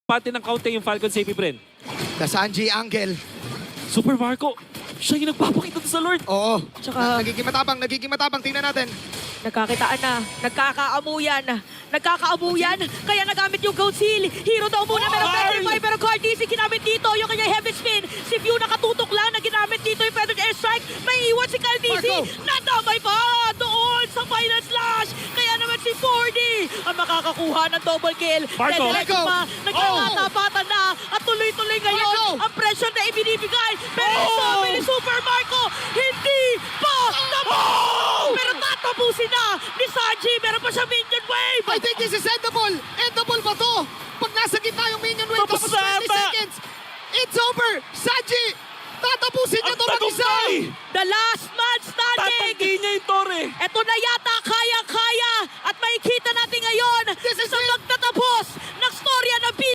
pati ng counting yung Falcon Safety Friend. The Sanji Angel. Super Marco, siya yung nagpapakita sa Lord. Oo. Tsaka- Nagiging matabang. Tingnan natin. Nagkakitaan na, nagkakaamuyan, kaya nagamit yung Goat Seal. Hero daw muna, pero Petrify, pero Cardisi ginamit dito, yung kanyang heavy spin. Si Few nakatutok lang na ginamit dito yung Feathered Airstrike. May iwan si Cardisi, Marco! nadamay pa doon sa final slash. Kaya naman si 4D ang makakakuha ng double kill. Marco! Diretso pa, nagkakatapatan na, at tuloy-tuloy ngayon Marco! ang pressure na ibinibigay. Pero sabi ni Super Marco, hindi pa tapos! Pero tatapusin na ni Sanji, meron pa siya minion wave! I think this is endable. Endable ba to? Pag nasa gitna yung minion wave, Tapos tapos na 20 ata. seconds. It's over. Sanji, tatapusin niya Ang to mag-isa. tagumpay! The last man standing! Tatanggi niya yung Torre. Ito na yata, kaya-kaya! At makikita natin ngayon This is sa it. magtatapos ng storya ng